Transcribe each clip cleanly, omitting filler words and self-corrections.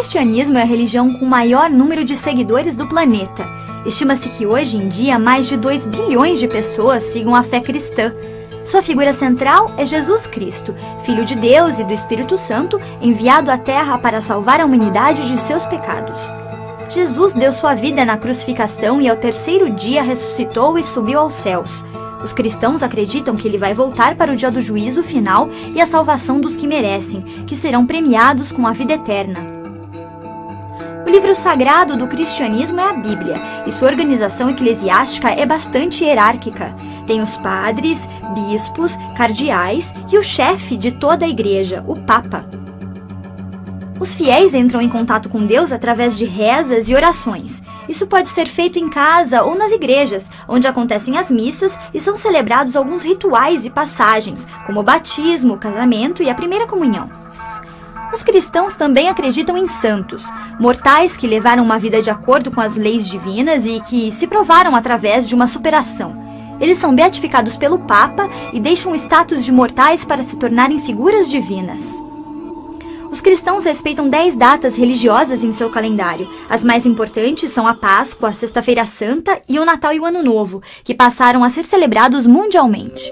cristianismo é a religião com o maior número de seguidores do planeta. Estima-se que hoje em dia mais de 2 bilhões de pessoas sigam a fé cristã. Sua figura central é Jesus Cristo, Filho de Deus e do Espírito Santo, enviado à Terra para salvar a humanidade de seus pecados. Jesus deu sua vida na crucificação e ao 3º dia ressuscitou e subiu aos céus. Os cristãos acreditam que ele vai voltar para o dia do juízo final e a salvação dos que merecem, que serão premiados com a vida eterna. O livro sagrado do cristianismo é a Bíblia, e sua organização eclesiástica é bastante hierárquica. Tem os padres, bispos, cardeais e o chefe de toda a igreja, o Papa. Os fiéis entram em contato com Deus através de rezas e orações. Isso pode ser feito em casa ou nas igrejas, onde acontecem as missas e são celebrados alguns rituais e passagens, como o batismo, o casamento e a primeira comunhão. Os cristãos também acreditam em santos, mortais que levaram uma vida de acordo com as leis divinas e que se provaram através de uma superação. Eles são beatificados pelo Papa e deixam o status de mortais para se tornarem figuras divinas. Os cristãos respeitam 10 datas religiosas em seu calendário. As mais importantes são a Páscoa, a Sexta-feira Santa e o Natal e o Ano Novo, que passaram a ser celebrados mundialmente.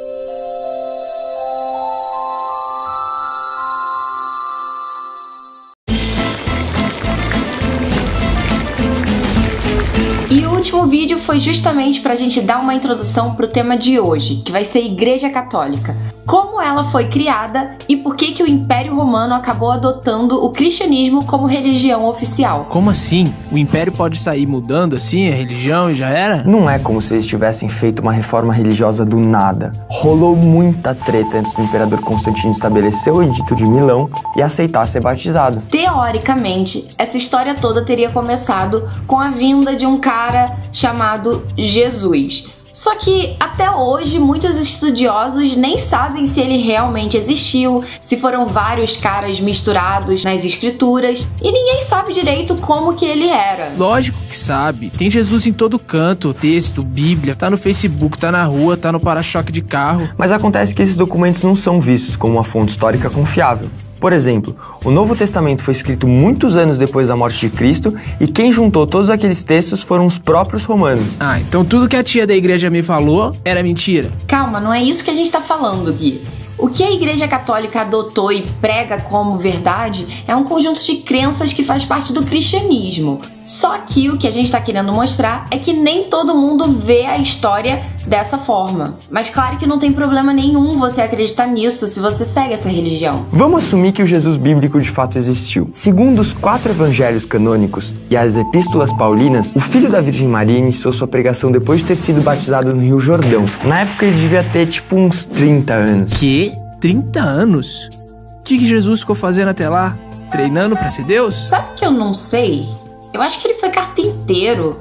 E o último vídeo foi justamente para a gente dar uma introdução para o tema de hoje, que vai ser Igreja Católica. Como ela foi criada e por que o Império Romano acabou adotando o cristianismo como religião oficial. Como assim? O Império pode sair mudando assim a religião e já era? Não é como se eles tivessem feito uma reforma religiosa do nada. Rolou muita treta antes do Imperador Constantino estabelecer o Edito de Milão e aceitar ser batizado. Teoricamente, essa história toda teria começado com a vinda de um cara chamado Jesus. Só que até hoje muitos estudiosos nem sabem se ele realmente existiu, se foram vários caras misturados nas escrituras, e ninguém sabe direito como que ele era. Lógico que sabe, tem Jesus em todo canto, texto, Bíblia, tá no Facebook, tá na rua, tá no para-choque de carro. Mas acontece que esses documentos não são vistos como uma fonte histórica confiável. Por exemplo, o Novo Testamento foi escrito muitos anos depois da morte de Cristo e quem juntou todos aqueles textos foram os próprios romanos. Ah, então tudo que a tia da igreja me falou era mentira? Calma, não é isso que a gente tá falando, Gui. O que a Igreja Católica adotou e prega como verdade é um conjunto de crenças que faz parte do cristianismo. Só que o que a gente está querendo mostrar é que nem todo mundo vê a história dessa forma. Mas claro que não tem problema nenhum você acreditar nisso se você segue essa religião. Vamos assumir que o Jesus bíblico de fato existiu. Segundo os 4 evangelhos canônicos e as epístolas paulinas, o filho da Virgem Maria iniciou sua pregação depois de ter sido batizado no Rio Jordão. Na época ele devia ter tipo uns 30 anos. Que? 30 anos? O que Jesus ficou fazendo até lá? Treinando pra ser Deus? Sabe que eu não sei? Eu acho que ele foi carpinteiro.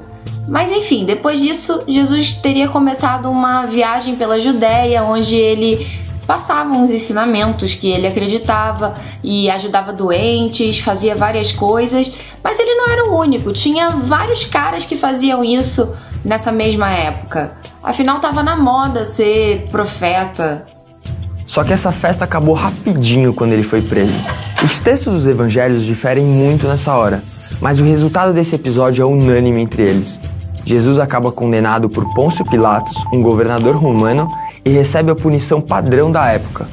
Mas enfim, depois disso, Jesus teria começado uma viagem pela Judéia, onde ele passava uns ensinamentos que ele acreditava e ajudava doentes, fazia várias coisas. Mas ele não era o único, tinha vários caras que faziam isso nessa mesma época. Afinal, estava na moda ser profeta. Só que essa festa acabou rapidinho quando ele foi preso. Os textos dos evangelhos diferem muito nessa hora, mas o resultado desse episódio é unânime entre eles. Jesus acaba condenado por Pôncio Pilatos, um governador romano, e recebe a punição padrão da época,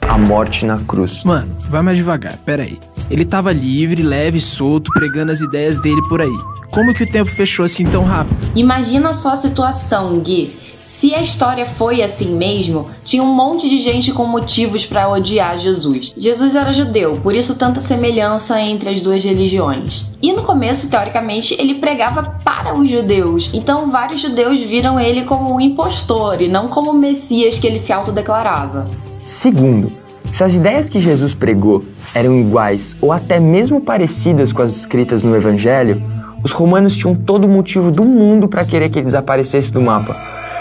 a morte na cruz. Mano, vai mais devagar, pera aí. Ele tava livre, leve, solto, pregando as ideias dele por aí. Como que o tempo fechou assim tão rápido? Imagina só a situação, Gui. Se a história foi assim mesmo, tinha um monte de gente com motivos para odiar Jesus. Jesus era judeu, por isso tanta semelhança entre as duas religiões. E no começo, teoricamente, ele pregava para os judeus. Então vários judeus viram ele como um impostor e não como o Messias que ele se autodeclarava. Segundo, se as ideias que Jesus pregou eram iguais ou até mesmo parecidas com as escritas no Evangelho, os romanos tinham todo o motivo do mundo para querer que ele desaparecesse do mapa.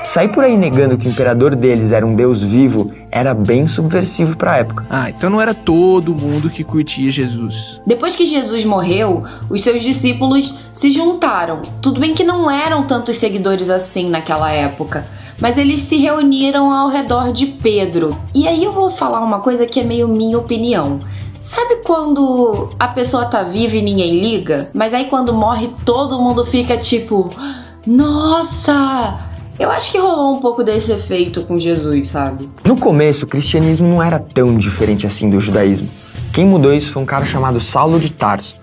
Sair por aí negando que o imperador deles era um deus vivo era bem subversivo para a época. Ah, então não era todo mundo que curtia Jesus. Depois que Jesus morreu, os seus discípulos se juntaram. Tudo bem que não eram tantos seguidores assim naquela época, mas eles se reuniram ao redor de Pedro. E aí eu vou falar uma coisa que é meio minha opinião. Sabe quando a pessoa tá viva e ninguém liga? Mas aí quando morre todo mundo fica tipo, nossa! Eu acho que rolou um pouco desse efeito com Jesus, sabe? No começo, o cristianismo não era tão diferente assim do judaísmo. Quem mudou isso foi um cara chamado Saulo de Tarso.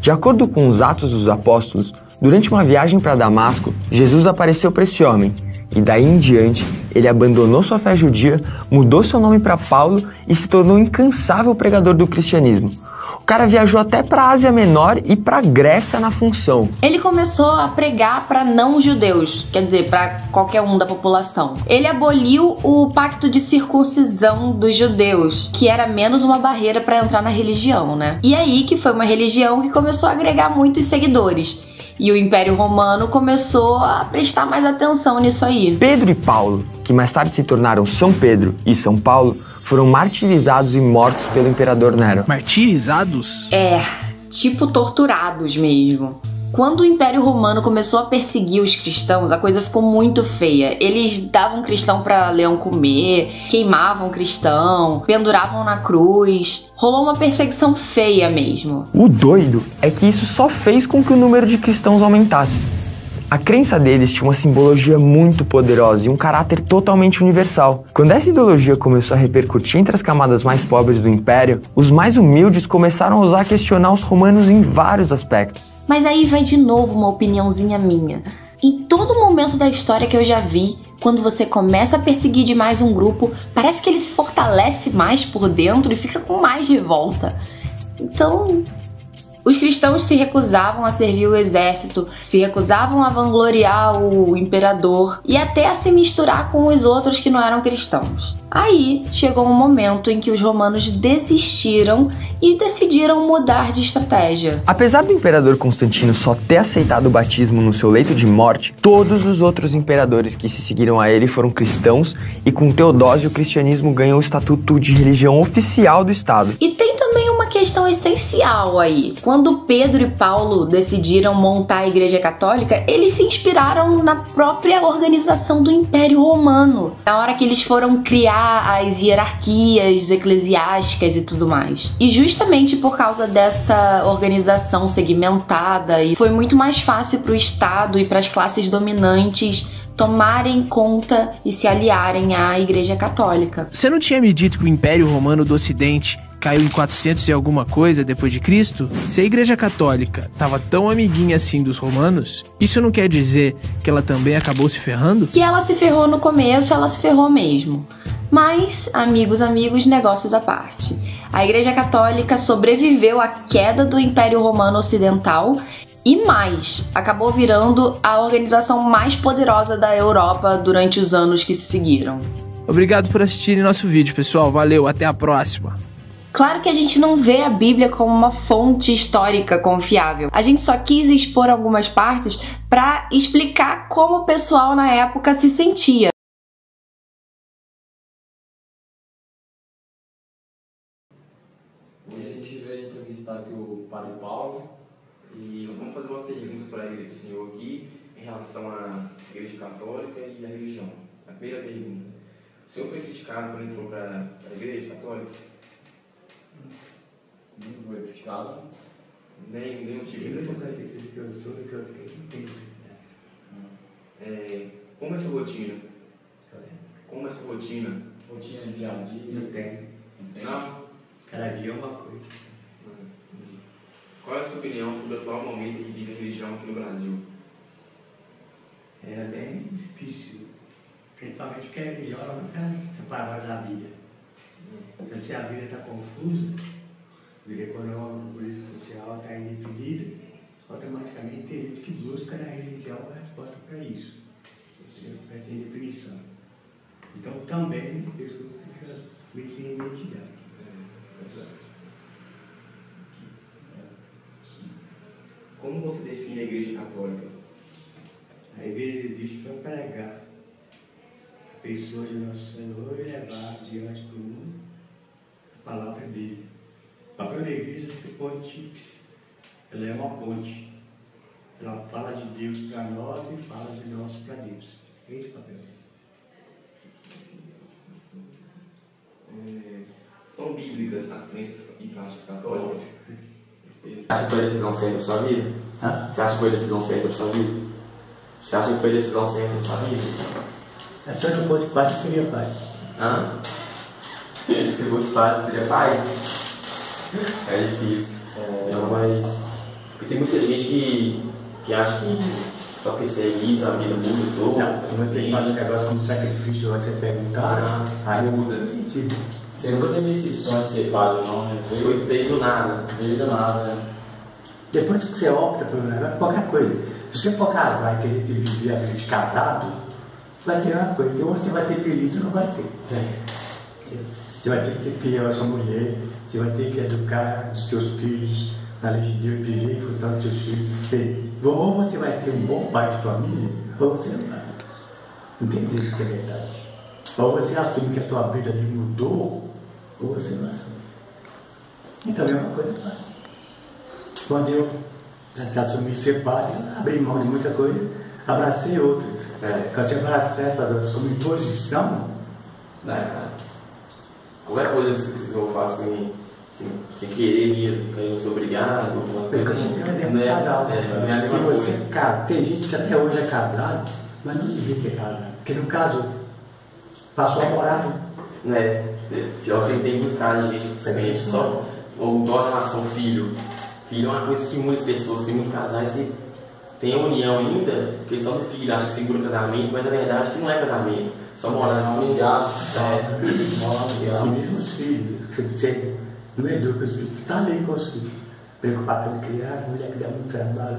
De acordo com os Atos dos Apóstolos, durante uma viagem para Damasco, Jesus apareceu para esse homem. E daí em diante, ele abandonou sua fé judia, mudou seu nome para Paulo e se tornou um incansável pregador do cristianismo. O cara viajou até para a Ásia Menor e para a Grécia na função. Ele começou a pregar para não-judeus, quer dizer, para qualquer um da população. Ele aboliu o pacto de circuncisão dos judeus, que era menos uma barreira para entrar na religião, né? E aí que foi uma religião que começou a agregar muitos seguidores. E o Império Romano começou a prestar mais atenção nisso aí. Pedro e Paulo, que mais tarde se tornaram São Pedro e São Paulo, foram martirizados e mortos pelo imperador Nero. Martirizados? Tipo torturados mesmo. Quando o Império Romano começou a perseguir os cristãos, a coisa ficou muito feia. Eles davam cristão pra leão comer, queimavam cristão, penduravam na cruz. Rolou uma perseguição feia mesmo. O doido é que isso só fez com que o número de cristãos aumentasse. A crença deles tinha uma simbologia muito poderosa e um caráter totalmente universal. Quando essa ideologia começou a repercutir entre as camadas mais pobres do império, os mais humildes começaram a ousar questionar os romanos em vários aspectos. Mas aí vai de novo uma opiniãozinha minha. Em todo momento da história que eu já vi, quando você começa a perseguir demais um grupo, parece que ele se fortalece mais por dentro e fica com mais revolta. Então, os cristãos se recusavam a servir o exército, se recusavam a vangloriar o imperador e até a se misturar com os outros que não eram cristãos. Aí chegou um momento em que os romanos desistiram e decidiram mudar de estratégia. Apesar do imperador Constantino só ter aceitado o batismo no seu leito de morte, todos os outros imperadores que se seguiram a ele foram cristãos e com Teodósio o cristianismo ganhou o estatuto de religião oficial do Estado. E tem também uma questão essencial aí. Quando Pedro e Paulo decidiram montar a Igreja Católica, eles se inspiraram na própria organização do Império Romano. Na hora que eles foram criar as hierarquias eclesiásticas e tudo mais. E justamente por causa dessa organização segmentada, e foi muito mais fácil para o Estado e para as classes dominantes tomarem conta e se aliarem à Igreja Católica. Você não tinha me dito que o Império Romano do Ocidente caiu em 400 e alguma coisa depois de Cristo? Se a Igreja Católica estava tão amiguinha assim dos romanos, isso não quer dizer que ela também acabou se ferrando? Que ela se ferrou no começo, ela se ferrou mesmo. Mas, amigos, negócios à parte. A Igreja Católica sobreviveu à queda do Império Romano Ocidental e mais, acabou virando a organização mais poderosa da Europa durante os anos que se seguiram. Obrigado por assistirem nosso vídeo, pessoal. Valeu, até a próxima. Claro que a gente não vê a Bíblia como uma fonte histórica confiável. A gente só quis expor algumas partes para explicar como o pessoal na época se sentia. Hoje a gente veio entrevistar aqui o Padre Paulo e vamos fazer umas perguntas para ele, pro senhor aqui em relação à Igreja Católica e à religião. A primeira pergunta: o senhor foi criticado quando entrou para a Igreja Católica? Não foi criticado. Nenhum tipo de preconceito. Como é sua rotina? Como é sua rotina? Rotina de dia a dia. Não tem. Não? Cada dia é uma coisa. Qual é a sua opinião sobre o atual momento que vive a religião aqui no Brasil? É bem difícil. Principalmente porque a religião ela não quer separar da vida. Então, se a vida está confusa, a vida econômica, política, social está indefinida, automaticamente tem gente que busca na religião a resposta para isso. Para essa indefinição. Então também isso fica meio sem identidade. Como você define a Igreja Católica? A igreja existe para pregar a pessoa de Nosso Senhor e levar diante do mundo a palavra dele. O papel da igreja é ser pontífice. Ela é uma ponte. Ela fala de Deus para nós e fala de nós para Deus. Esse é o papel dele. são bíblicas as crenças e práticas católicas? Você acha que foi decisão certa para sua vida? Você acha que foi decisão certa para sua vida? Você acha que foi decisão certa para sua vida? Se eu não fosse padre, eu seria pai. Se fosse padre, seria pai? É difícil. Não, mas... Porque tem muita gente que acha que só porque você é isso, a vida muda toda. Não, se você faz um negócio como sacrifício, você pega um cara, aí muda de sentido. Você nunca teve esse sonho de ser padre, não, né? Veio do nada. Veio do nada, né? Depois que você opta por um negócio, qualquer coisa. Se você for casar e querer viver a vida de casado, vai ter uma coisa. Ou você vai ter feliz ou não vai ser. Você vai ter que criar a sua mulher, você vai ter que educar os seus filhos na lei de Deus, viver em função dos seus filhos. Ou você vai ter um bom pai de família, ou você não vai. Não tem jeito de ser verdade. Ou você assume que a sua vida ali mudou, ou você não assume. Então é uma coisa clara. Quando eu assumi ser padre, eu abri mão de muita coisa, abracei outras. Quando você abraçar essas outras como imposição, Qualquer coisa que vocês vão fazer sem querer mesmo, que eu sou obrigado. eu tinha um exemplo de casal. Se você casa, tem gente que até hoje é casado, mas não devia ser casado. Porque no caso, passou a morar. Eu tentei buscar gente que semente só ou igual a relação filho. Filho é uma coisa que muitas pessoas, tem muitos casais que tem a união ainda, questão do filho, acha que segura o casamento, mas na verdade que não é casamento, só morar junto. E mesmo os filhos, você não educa os filhos, você está ali com os filhos, preocupado em criar, as mulheres que dão muito trabalho,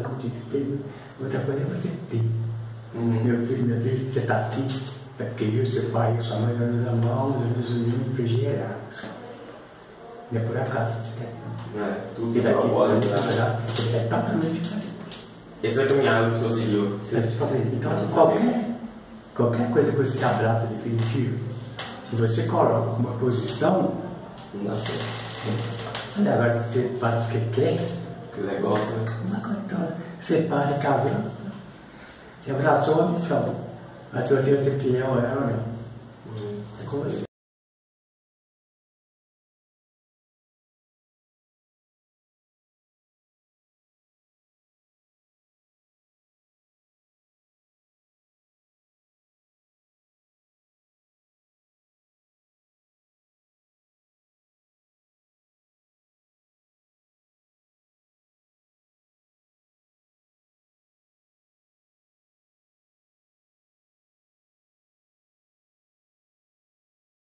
outra coisa é você ter. Meu filho, minha filha, você está aqui, é porque eu, seu pai e sua mãe nos amamos, nos unimos para gerar. Não é por acaso que você está aqui. Tudo é propósito, é totalmente diferente. Esse é o caminhado que o senhor seguiu. Então, assim, qualquer coisa que você abraça definitivo, se você coloca uma posição, olha, agora se você para porque quer, que o negócio, então, você para e casou, você abraçou a missão, mas se você vai ser fiel a ela ou não. Você